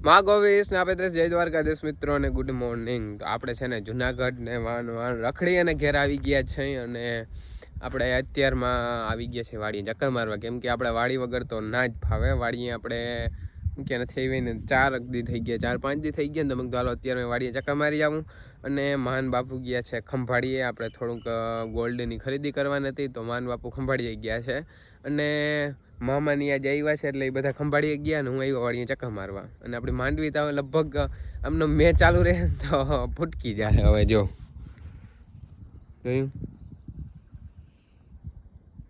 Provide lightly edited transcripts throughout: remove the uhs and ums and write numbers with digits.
માં ગોવીશ ને આપણે જય દ્વારકાધીશ મિત્રો અને ગુડ મોર્નિંગ. તો આપણે છે ને જુનાગઢ ને વાન રખડી અને ઘેર આવી ગયા છે અને આપણે અત્યારમાં આવી ગયા છે વાડીએ ચક્કર મારવા, કેમ કે આપણે વાડી વગર તો ના જ ફાવે. વાડીએ આપણે ક્યાં નથી આવી ને 4 દી થઈ ગયા, 4-5 દી થઈ ગયા ને, તો મેં ચાલો અત્યારે વાડીએ ચક્કર મારી આવું. અને મહાન બાપુ ગયા છે ખંભાળીએ, આપણે થોડુંક ગોલ્ડની ખરીદી કરવાની હતી તો મહાન બાપુ ખંભાળીએ ગયા છે અને મામાની આજે આવ્યા છે એટલે એ બધા ખંભાળીએ ગયા ને હું આવ્યો વાડીએ ચક્કર મારવા. અને આપણી માંડવી તો હવે લગભગ આમનો મેચ ચાલુ રહે તો ફૂટકી જાય. હવે જો જોયું,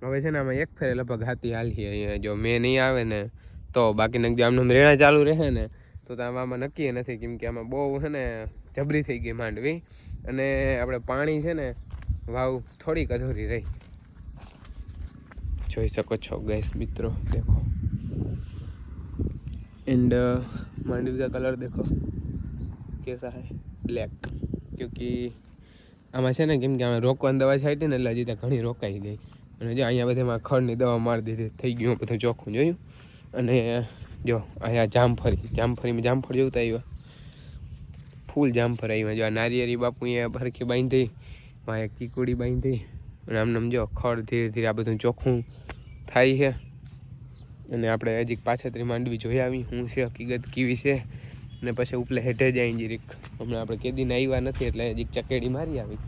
હવે છે ને આમાં એક ફેરે લગભગ હાથી હાલી અહીંયા, જો મેં નહીં આવે ને તો બાકી જો આમનો રેણા ચાલુ રહે ને તો આમાં નક્કી નથી, કેમ કે આમાં બહુ છે ને જબરી થઈ ગઈ માંડવી. અને આપણે પાણી છે ને વાવ થોડીક અધૂરી રહી, જોઈ શકો છો ગાઈસ મિત્રો, देखो एंड मांडवी का कलर देखो कैसा है, ब्लैक. क्योंकि આમાં છે ને કેમ કે આમાં રોકવાની દવા છાંટી ને એટલે હજી ત્યાં ઘણી રોકાઈ ગઈ. અને જો અહીંયા બધામાં ખડની દવા મારી દીધી, થઈ ગયું બધું ચોખ્ખું જોયું. અને જો અહીંયા જામફળીમાં જામફળ જોતા આવ્યા, ફૂલ જામફળ આવ્યા. જો આ નારિયેરી બાપુ અહીંયા ભરખી બાંધી, માં એક ચીકુડી બાંધી, અને આમને જો ખડ ધીરે ધીરે આ બધું ચોખ્ખું થાય છે. અને આપણે હજી પાછળથી માંડવી જોઈ આવી શું છે હકીકત કેવી છે, અને પછી ઉપલે હેઠે જાય જીરીક. હમણાં આપણે કેદીને આવ્યા નથી એટલે હજી ચકેડી મારી આવી.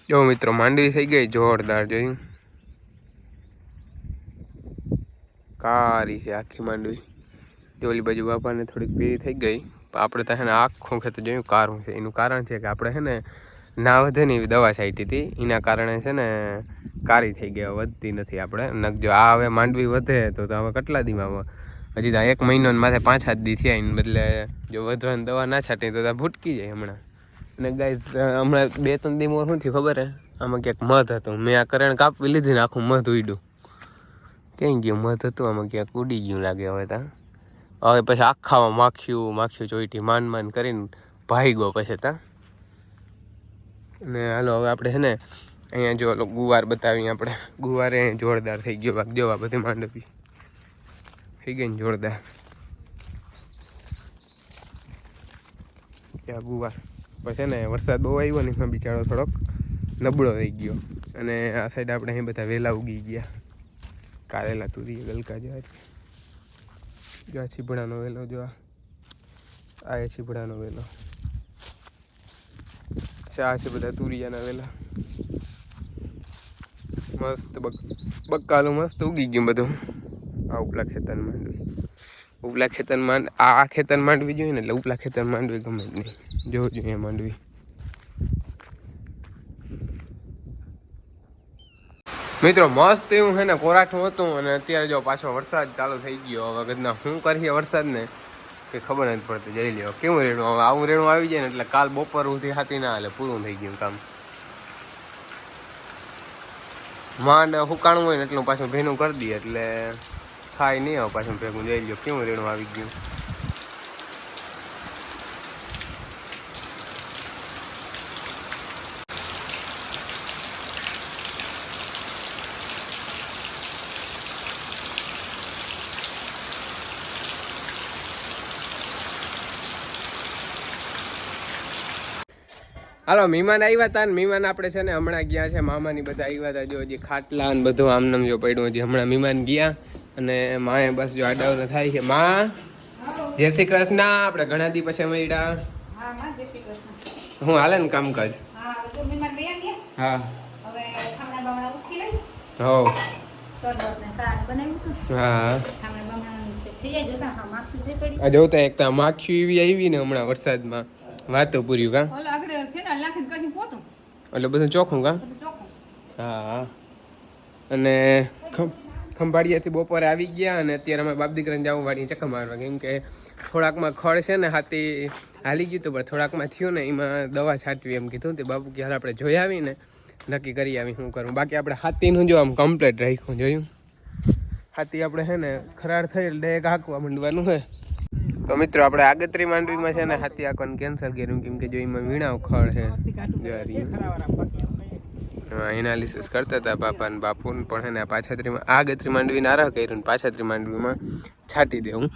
જો મિત્રો માંડવી થઈ ગઈ જોરદાર, જોયું કારી છે આખી માંડવી. જો ઓલી બાજુ બાપાને થોડીક પીળી થઈ ગઈ, આપણે તો છે ને આખું ખેતર જોયું કારું છે. એનું કારણ છે કે આપણે છે ને ના વધે ને એવી દવા છાંટી હતી, એના કારણે છે ને કારી થઈ ગયા, વધતી નથી. આપણે નક જો આ હવે માંડવી વધે તો હવે કેટલા દીમાં, હજી તો 1 મહિનો ને માથે 5-7 દી થયા, એને બદલે જો વધવાની દવા ના છાંટી તો ભૂટકી જાય હમણાં. અને ગાઈસ હમણાં 2-3 દી મોર શું થયું ખબર હે, આમાં ક્યાંક મધ હતું, મેં આ કરણ કાપી લીધી ને આખું મધ ઉડ્યું. ક્યાંય ગયું મધ હતું, આમાં ક્યાંક ઉડી ગયું લાગે. હવે પછી આખામાં માખ્યું ચોઈટી માંડ કરીને ભાઈ ગયો પછી તા. અને હાલો હવે આપણે છે ને અહીંયા જો ગુવાર બતાવીએ, આપણે ગુવારે જોરદાર થઈ ગયો ભાગ. જો આ બધી માંડવી થઈ ગઈ ને જોરદાર, ત્યાં ગુવાર પછી ને વરસાદ બહુ આવ્યો ને એમાં બિચારો થોડોક નબળો થઈ ગયો. અને આ સાઈડ આપણે અહીં બધા વેલા ઉગી ગયા, કારેલા તુરી ગલકા જાય. જો આ છીપડાનો વેલો, જો આ છીપડાનો વેલો, આ છે બધા તુરિયાના વેલા. મસ્ત બકાલું મસ્ત ઉગી ગયું બધું. આ ઉપલા ખેતર માંડવી, ઉપલા ખેતર આ ખેતર માંડવી જોઈએ ને એટલે ઉપલા ખેતર માંડવી ગમે જ નહીં. જોવું જોઈએ માંડવી. મિત્રો મસ્ત એવું છે ને કોરાઠું હતું, અને અત્યારે જો પાછો વરસાદ ચાલુ થઈ ગયો. હવે ગદના શું કરીએ વરસાદને કે ખબર નથી પડતી. જઈ લ્યો કેવું રેણું, હવે આવું રેણું આવી જાય ને એટલે કાલ બપોર સુધી હાથી ના હાલે, પૂરું થઈ ગયું કામ. માંડ હુકાણું હોય ને એટલું પાછું ભેનું કરી દઈએ એટલે થાય નહીં. હવે પાછું ભેગું જઈ લ્યો કેવું રેણું આવી ગયું. હાલો મહેમાન આવ્યા હતા ને, મહેમાન આપણે છે ને હમણાં ગયા છે, મામાની બધા આવ્યા હતા. જો હજી ખાટલા ને બધું આમનામ જો પડ્યું, હજી હમણાં મહેમાન ગયા. અને માએ બસ જો આડાવડા થાય છે. માં જય શ્રી કૃષ્ણ. આપણે ઘણા દી પછી મળ્યા. હું હાલે ને કામકાજ? હા હા જોતા એક તો માખી એવી આવી ને હમણાં વરસાદમાં, વાતો પૂર્યું કા એટલે બધું ચોખ્ખું કા. હા અને ખંભાળિયાથી બપોરે આવી ગયા અને અત્યારે અમે બાપ દીકરાને જવું વાડીએ ચક્કર મારવા, કેમ કે થોડાકમાં ખડ છે ને હાથી હાલી ગયું હતું, પણ થોડાકમાં થયું ને એમાં દવા છાંટવી એમ કીધું. તે બાપુ કે હાલ આપણે જોઈ આવીને નક્કી કરી આવી શું કરવું. બાકી આપણે હાથીનું જો આમ કમ્પ્લીટ રાખ્યું, જોયું હાથી આપણે છે ને ખરાર થઈ એટલે એક હાંકવા માંડવાનું છે. તો મિત્રો આપણે આગતરી માંડવીમાં છે ને હાથી આંકવાનું કેન્સલ કર્યું, કેમ કે જો એમાં વીણાવ ખડ છે. એનાલિસિસ કરતા હતા બાપા ને બાપુને પણ એને પાછાત્રીમાં આ ગત્રી માંડવી નારા કર્યું ને પાછાત્રી માંડવીમાં છાંટી દેવું.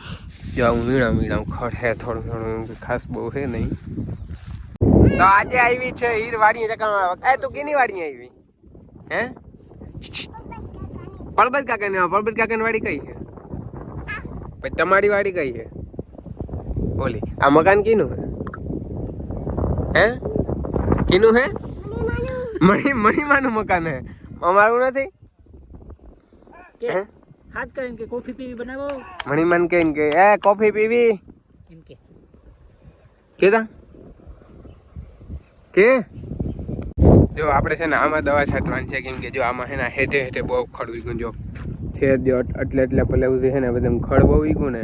જો હું વીણા ખડ હે થોડું થોડું ખાસ બહુ હે નહીં. તો આજે આવી છે હીર વાડીએ ચકામાં. એ તું કેની વાડીએ આવી હે? પરબત કાકાની વાડી કઈ છે? પછી તમારી વાડી કઈ છે? બોલી આ મકાન કીનું હે? કીનું હે? મણીમાનું મકાન હે, અમારું નથી. હાથ કરીને કે કોફી પીવી બનાવો. મણીમાન કે એ કોફી પીવી એમ કેતા કે જો આપણે છે ને આમાં દવા છાંટવાની છે, કેમ કે જો આમાં છે ને હેઠે હેઠે બહુ ખડ ઉગ્યું. જો છેદ જો એટલે પેલા સુધી છે ને બધું ખડ બહુ ઉગ્યું ને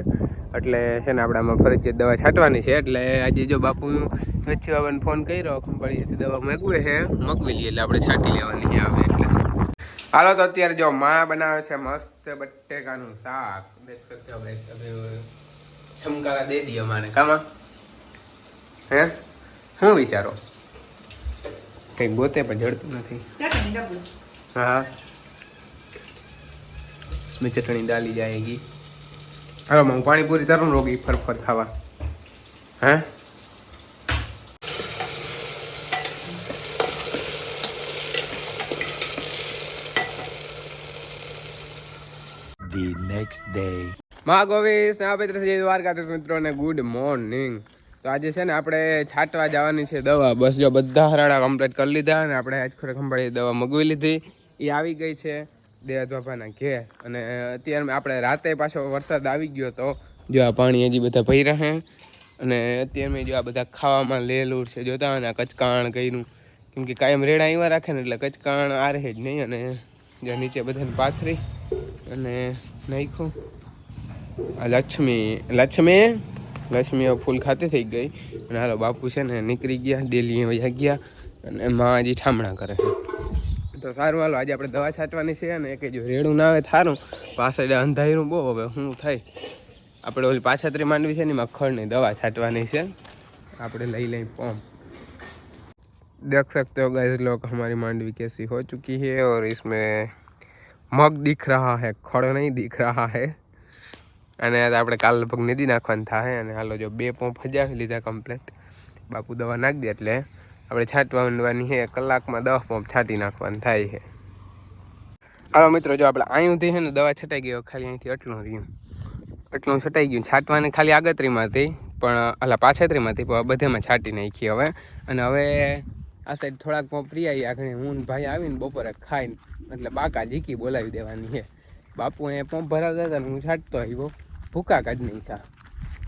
એટલે છે ને આપણે આમાં ફરજિયાત દવા છાંટવાની છે. એટલે આજે જો બાપુ વચ્ચે બાબાને ફોન કર્યો ખંભાળીએથી દવા મગવે છે, મગવી લઈએ એટલે આપણે છાંટી લેવાની આવે. એટલે હાલો તો અત્યારે જો માં બનાવે છે મસ્ત બટેકાનું શાક. દેખ सकते हो गाइस, अभी छमकारा दे दिया माने कामा હે હું વિચારો કઈ ગોતે પણ જડતું નથી. हाँ इसमें चटनी डाली जाएगी. हाँ मैं पानी पूरी तरह रोगी फर खावा हैं. The next day. માં ગોવીસ પવિત્ર જય દ્વારકાધીશ મિત્રોને ગુડ મોર્નિંગ. તો આજે છે ને આપણે છાંટવા જવાની છે દવા. બસ જો બધા હરાડા કમ્પ્લીટ કરી લીધા અને આપણે આજ ખોરે ખંભાળી દવા મગવી લીધી. એ આવી ગઈ છે દેવાત બાપાના ઘેર. અને અત્યારે આપણે રાતે પાછો વરસાદ આવી ગયો તો જો આ પાણી હજી બધા ભરી રહે. અને અત્યારે જો આ બધા ખાવામાં લેલું છે જોતા હોય ને કચકાણ કર્યું, કેમ કે કાયમ રેડા એવા રાખે ને એટલે કચકાણ આ રહે જ નહીં. અને જો નીચે બધાને પાથરી અને નાખ્યું. આ લક્ષ્મી ફૂલ ખાતી થઈ ગઈ. અને હાલો બાપુ છે ને નીકળી ગયા, ડેલી વયા ગયા અને માં હજી ઠામણા કરે છે. તો સારું હાલો આજે આપણે દવા છાંટવાની છે ને કે જો રેડું ના આવે થારું પાછળ અંધારું બહુ. હવે શું થાય, આપણે ઓલી પાછાત્રી માંડવી છે ને એમાં ખડની દવા છાંટવાની છે. આપણે લઈ પંપ. देख सकते हो गाइस लोग हमारी मांडवी कैसी हो चुकी है और इसमें मग दिख रहा है, खड़ नहीं दिख रहा है. અને આપણે કાલ લગભગ નદી નાખવાનું થાય. અને હાલો જો 2 પંપ હજાવી લીધા કમ્પ્લીટ. બાપુ દવા નાખી દે એટલે આપણે છાંટવા માંડવાની છે. કલાકમાં 10 પંપ છાંટી નાખવાનું થાય છે. હાલો મિત્રો જો આપણે અહીંથી છે ને દવા છટાઈ ગયો, ખાલી અહીંથી એટલું રહ્યું, એટલું છટાઈ ગયું. છાંટવાની ખાલી આગતરીમાંથી પણ અલા પાછતરીમાંથી પણ બધેમાં છાંટી નાખી હવે. અને હવે આ સાઈડ થોડાક પંપ પ્રિયા આગળ હું ભાઈ આવીને બપોરે ખાઈને એટલે બાકા જીકી બોલાવી દેવાની છે. બાપુ એ પંપ ભરાવતા હતા ને હું છાંટતો આવ્યો, ભૂકા કાઢી નાખ્યા.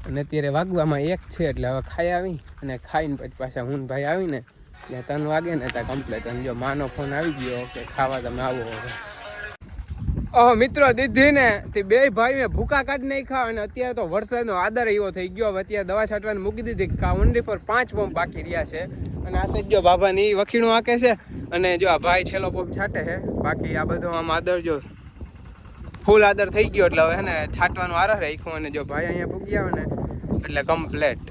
અને અત્યારે વાગવામાં 1 છે એટલે હવે ખાઈ આવી અને ખાઈને પછી પાછા હું ભાઈ આવીને ત્યાં 3 વાગે ને ત્યાં કમ્પ્લીટ. અને જો માનો ફોન આવી ગયો કે ખાવા તમે આવો હવે. ઓહ મિત્રો દીધી ને તે 2 ભાઈએ ભૂકા કાઢી નાખ્યા. અને અત્યારે તો વરસાદનો આદર એવો થઈ ગયો. હવે અત્યારે દવા છાંટવાની મૂકી દીધી. ઓનલી ફોર 5 પંપ બાકી રહ્યા છે. અને આ સાઈડ જો બાબાની વખીણું આંકે છે અને જો આ ભાઈ છેલ્લો પંપ છાંટે છે. બાકી આ બધો આમ આદર જો ફૂલ આદર થઈ ગયો એટલે હવે હે ને છાંટવાનું આરહ રાખ્યું. અને જો ભાઈ અહીંયા પૂગી આવે ને એટલે કમ્પ્લેટ